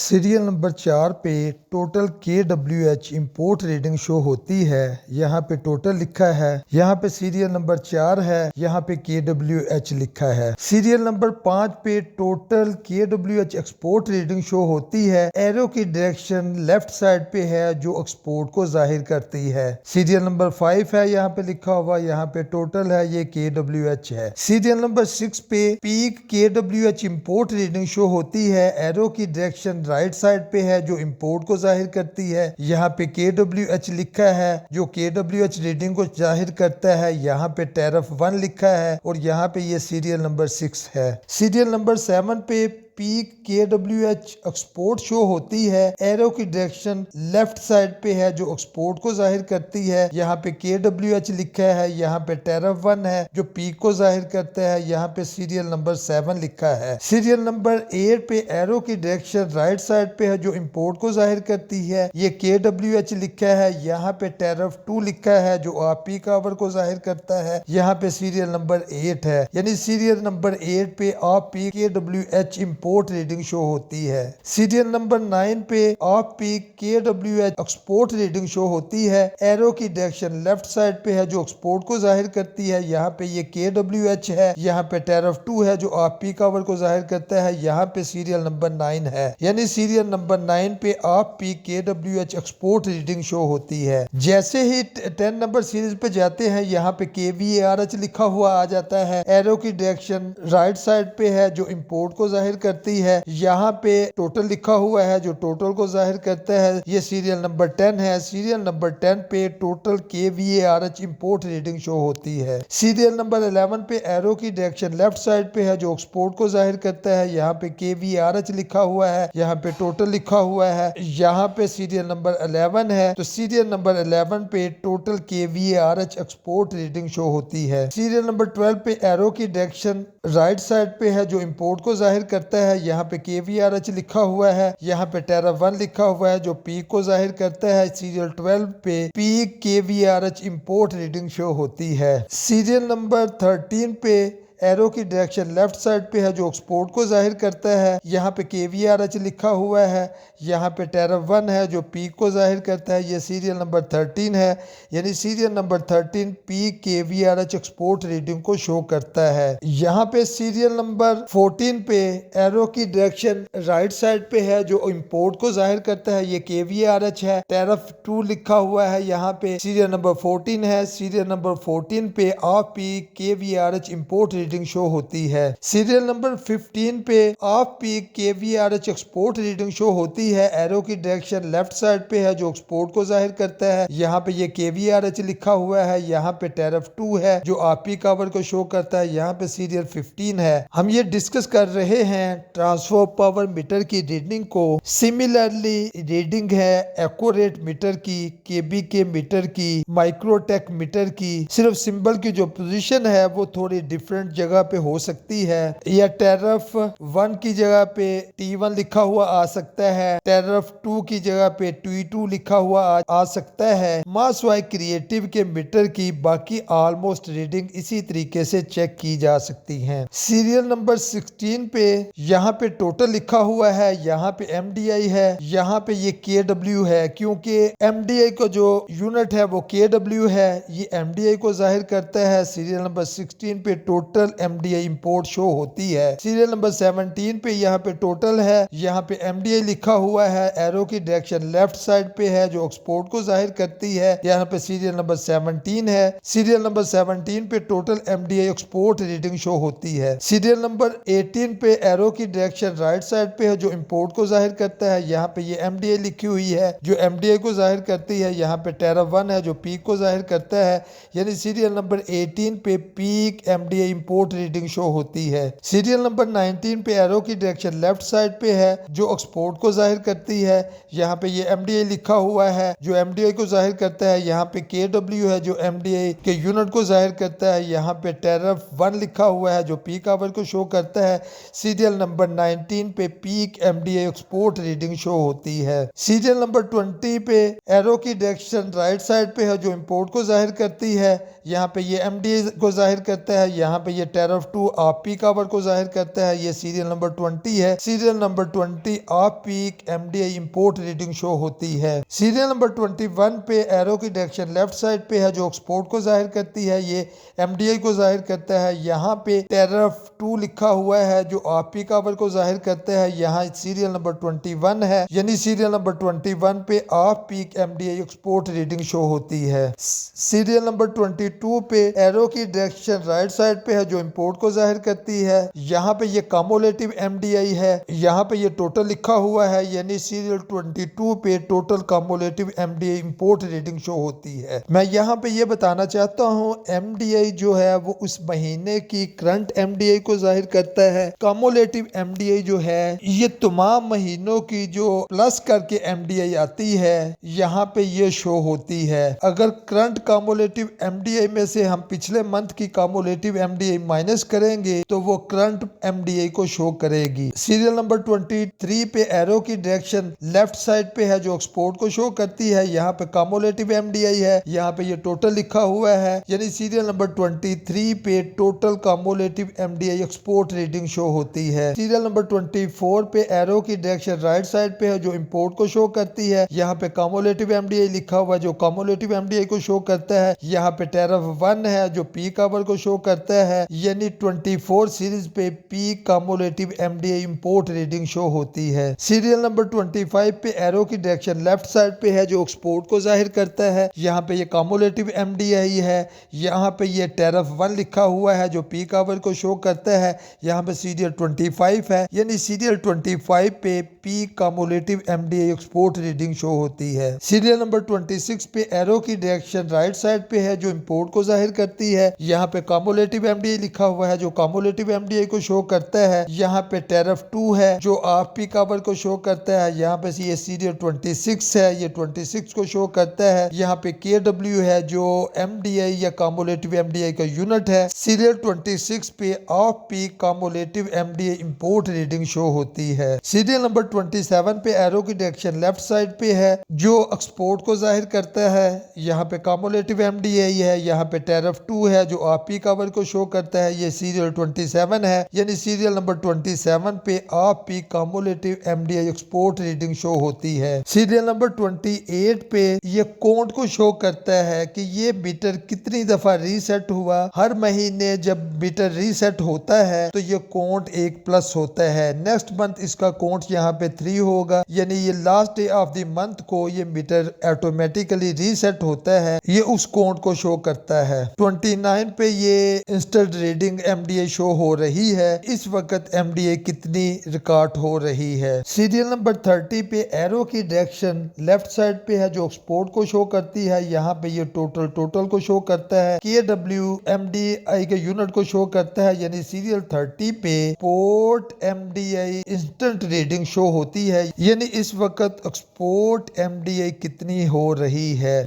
Serial number 4 पे total KWH import reading show होती है। यहाँ पे टोटल लिखा है, यहाँ पे सीरियल नंबर 4 है, यहाँ पे KWH लिखा है। सीरियल नंबर 5 पे total KWH export reading show होती है। एरो की डायरेक्शन लेफ्ट साइड पे है जो एक्सपोर्ट को जाहिर करती है। सीरियल नंबर 5 है, यहाँ पे लिखा हुआ, यहाँ पे टोटल है, ये KWH है। सीरियल नंबर 6 पे peak KWH import reading show होती है। एरो की डायरेक्शन राइट साइड पे है जो इंपोर्ट को जाहिर करती है। यहाँ पे KWH लिखा है जो KWH रीडिंग को जाहिर करता है। यहाँ पे टैरिफ 1 लिखा है और यहाँ पे ये सीरियल नंबर 6 है। सीरियल नंबर 7 पे पीक KWH एक्सपोर्ट शो होती है। एरो की डायरेक्शन लेफ्ट साइड पे है जो एक्सपोर्ट को जाहिर करती है। यहाँ पे KWH लिखा है, यहाँ पे टैरिफ 1 है जो पीक को जाहिर करता है। यहाँ पे सीरियल नंबर 7 लिखा है। सीरियल नंबर 8 पे एरो की डायरेक्शन राइट साइड पे है जो इंपोर्ट को जाहिर करती है। ये KWH लिखा है। यहाँ पे टैरिफ 2 लिखा है जो पीक आवर को जाहिर करता है। यहाँ पे सीरियल नंबर 8 है, यानी सीरियल नंबर 8 पे peak KWH import reading show होती है। सीरियल नंबर 9 पे off peak KWH export reading show होती है। एरो की डायरेक्शन लेफ्ट साइड पे है जो एक्सपोर्ट को जाहिर करती है। यहाँ पे ये KWH है, यहाँ पे टैरिफ 2 है जो ऑफ पीक आवर को जाहिर करता है। यहाँ पे सीरियल नंबर 9 है, यानी सीरियल नंबर 9 पे off peak KWH export reading show होती है। जैसे ही 10 नंबर सीरीज पे जाते हैं, यहाँ पे KVARH लिखा हुआ आ जाता है। एरो की डायरेक्शन राइट साइड पे है जो इंपोर्ट को जाहिर करती है। यहाँ पे टोटल लिखा हुआ है जो टोटल को जाहिर करता है। ये सीरियल नंबर 10 है। सीरियल नंबर 10 पे total KVARH import reading show होती है। सीरियल नंबर 11 पे एरो की डायरेक्शन लेफ्ट साइड पे है जो एक्सपोर्ट को जाहिर करता है। यहाँ पे KVARH लिखा हुआ है, यहाँ पे टोटल लिखा हुआ है। यहाँ पे सीरियल नंबर 11 है, तो सीरियल नंबर 11 पे total KVARH export reading show होती है। सीरियल नंबर 12 पे एरो की डायरेक्शन राइट साइड पे है जो इंपोर्ट को जाहिर करता है। यहाँ पे KVARH लिखा हुआ है, यहाँ पे टैरिफ 1 लिखा हुआ है जो पीक को जाहिर करता है। सीरियल 12 पे peak KVARH import reading show होती है। सीरियल नंबर 13 पे एरो की डायरेक्शन लेफ्ट साइड पे है जो एक्सपोर्ट को जाहिर करता है। यहाँ पे KVARH लिखा हुआ है, यहाँ पे टैरिफ 1 है जो पीक को जाहिर करता है। ये सीरियल नंबर 13 है, यानी serial number 13 peak KVARH export reading को शो करता है। यहाँ पे सीरियल नंबर 14 पे एरो की डायरेक्शन राइट साइड पे है जो इंपोर्ट को जाहिर करता है। ये KVARH है। टैरिफ 2 लिखा हुआ है, यहाँ पे सीरियल नंबर 14 है। सीरियल नंबर 14 पे off peak KVARH import reading show होती है। सीरियल नंबर 15 पे off peak KVARH export reading show होती है। एरो की डायरेक्शन लेफ्ट साइड पे है जो एक्सपोर्ट को जाहिर करता है। यहाँ पे ये KVARH लिखा हुआ है, यहाँ पे टैरिफ 2 है जो पीक आवर को शो करता है। यहाँ पे सीरियल 15 है। हम ये डिस्कस कर रहे हैं ट्रांसफर पावर मीटर की रीडिंग को। सिमिलरली रीडिंग है एक्यूरेट मीटर की, KBK मीटर की, माइक्रोटेक मीटर की। सिर्फ सिंबल की जो पोजीशन है वो थोड़ी डिफरेंट जगह पे हो सकती है, या टैरिफ 1 की जगह पे T1 लिखा हुआ आ सकता है, टैरिफ 2 की जगह पे T2 लिखा हुआ आ सकता है। मासवाई क्रिएटिव के मीटर की बाकी ऑलमोस्ट रीडिंग इसी तरीके से चेक की जा सकती हैं। सीरियल नंबर 16 पे यहाँ पे टोटल लिखा हुआ है, यहाँ पे MDI है, यहाँ पे ये KW है, क्योंकि MDI को जो यूनिट है वो KW है, ये MDI को जाहिर करता है। सीरियल नंबर 16 पे टोटल MDI इंपोर्ट शो होती है। सीरियल नंबर 17 पे यहाँ पे टोटल है, यहाँ पे MDI लिखा हुआ है। एरो की डायरेक्शन लेफ्ट साइड पे है जो एक्सपोर्ट को जाहिर करती है। यहाँ पे सीरियल नंबर 17 है। सीरियल नंबर 17 पे total MDI export reading show होती है। सीरियल नंबर 18 पे एरो की डायरेक्शन राइट साइड पे है जो इंपोर्ट को जाहिर करता है। यहाँ पे ये MDI लिखी हुई है जो MDI को जाहिर करती है। यहाँ पे टैरिफ 1 है जो पीक को जाहिर करता है, यानी सीरियल नंबर 18 पे peak MDI import reading show होती है। सीरियल नंबर 19 पे एरो की डायरेक्शन लेफ्ट साइड पे है जो एक्सपोर्ट को जाहिर करती है। यहाँ पे ये MDI लिखा हुआ है जो MDI को जाहिर करता है। यहाँ पे KW है जो MDI के यूनिट को जाहिर करता है। यहाँ पे टैरिफ 1 लिखा हुआ है जो पीक आवर को शो करता है। सीरियल नंबर 19 पे peak MDI export reading show होती है। सीरियल नंबर 20 पे एरो की डायरेक्शन राइट साइड पे है जो इंपोर्ट को जाहिर करती है। यहाँ पे ये MDI को जाहिर करता है। यहाँ पे ये टैरिफ 2 ऑफ पीक आवर को जाहिर करता है, ये सीरियल नंबर 20 है। Serial number 20 off peak MDI import reading show होती है। सीरियल नंबर 21 पे एरो की डायरेक्शन लेफ्ट साइड पे है जो एक्सपोर्ट को जाहिर करती है, ये एमडीआई को जाहिर करता है। यहाँ पे टैरिफ 2 लिखा हुआ है जो ऑफ पीक आवर को जाहिर करता है। यहाँ सीरियल नंबर 21 है, यानी सीरियल नंबर 21 पे off peak MDI export reading show होती है। सीरियल नंबर 22 पे एरो की डायरेक्शन राइट साइड पे है जो इंपोर्ट को जाहिर करती है। यहाँ पे ये कम्युलेटिव एमडीआई है, यहाँ पे ये टोटल लिखा हुआ है, यानी सीरियल 22 पे total cumulative MDI import reading show होती है। मैं यहाँ पे ये बताना चाहता हूँ एमडीआई जो है वो उस महीने की करंट एमडीआई को जाहिर करता है। कम्युलेटिव एमडीआई जो है ये तमाम महीनों की जो प्लस करके एमडीआई आती है यहाँ पे ये शो होती है। अगर करंट कम्युलेटिव एमडीआई में से हम पिछले मंथ की कम्युलेटिव एमडीआई माइनस करेंगे तो वो करंट एमडीआई को शो करेगी। सीरियल नंबर 23 पे एरो की डायरेक्शन लेफ्ट साइड पे है जो एक्सपोर्ट को शो करती है। यहाँ पे कम्युलेटिव एमडीआई है, यहाँ पे ये टोटल लिखा हुआ है, यानी सीरियल नंबर 23 पे total cumulative MDI export reading show होती है। सीरियल नंबर 24 पे एरो की डायरेक्शन राइट साइड पे है जो इंपोर्ट को शो करती है। यहाँ पे कम्युलेटिव एमडीआई लिखा हुआ है जो कम्युलेटिव एमडीआई को शो करता है। यहाँ पे टैरिफ 1 है जो पीक आवर को शो करता है, यानी 24 सीरीज पे peak cumulative MDI import reading show होती है। सीरियल नंबर 25 पे एरो की डायरेक्शन लेफ्ट साइड पे है जो एक्सपोर्ट को जाहिर करता है। यहाँ पे ये कम्युलेटिव एमडीआई है, यहाँ पे ये टैरिफ 1 लिखा हुआ है जो पीक आवर को शो करता है। यहाँ पे सीरियल 25 है, यानी सीरियल 25 पे peak cumulative MDI export reading show होती है। सीरियल नंबर 26 पे एरो की डायरेक्शन राइट साइड पे है जो इंपोर्ट को जाहिर करती है। यहाँ पे कम्युलेटिव एमडीआई लिखा हुआ है जो कम्युलेटिव एमडीआई को शो करता है। यहाँ पे टैरिफ 2 है जो ऑफ पीक आवर को शो करता है। यहाँ पे ये सीरियल 26 है, ये 26 को शो करता है। यहाँ पे KW है जो एमडीआई या कम्युलेटिव एमडीआई का यूनिट है। सीरियल 26 पे off peak cumulative MDI import reading show होती है। सीरियल नंबर 27 पे एरो की डायरेक्शन लेफ्ट साइड पे है जो एक्सपोर्ट को जाहिर करता है। यहाँ पे कम्युलेटिव एमडीआई है, यहाँ पे टैरिफ 2 है जो ऑफ पीक आवर को शो करता है। ये सीरियल 27 है, यानी सीरियल नंबर 27 पे off peak cumulative MDI export reading show होती है। सीरियल नंबर 28 पे ये काउंट को शो करता है कि ये मीटर कितनी दफा रीसेट हुआ। हर महीने जब मीटर रीसेट होता है तो ये काउंट 1+ होता है। नेक्स्ट मंथ इसका काउंट यहाँ पे 3 होगा, यानी ये last day of the month को ये मीटर ऑटोमेटिकली रीसेट होता है, ये उस काउंट को शो करता है। 29 पे ये इंस्टेंट रीडिंग एमडीआई शो हो रही है, इस वक्त एमडीआई कितनी रिकॉर्ड हो रही है। सीरियल नंबर 30 पे एरो की डायरेक्शन लेफ्ट साइड पे है जो एक्सपोर्ट को शो करती है। यहाँ पे ये टोटल को शो करता है। KW एमडीआई के यूनिट को शो करता है, यानी सीरियल 30 पे port MDI instant reading show होती है, यानी इस वक्त एक्सपोर्ट एमडीआई कितनी हो रही है।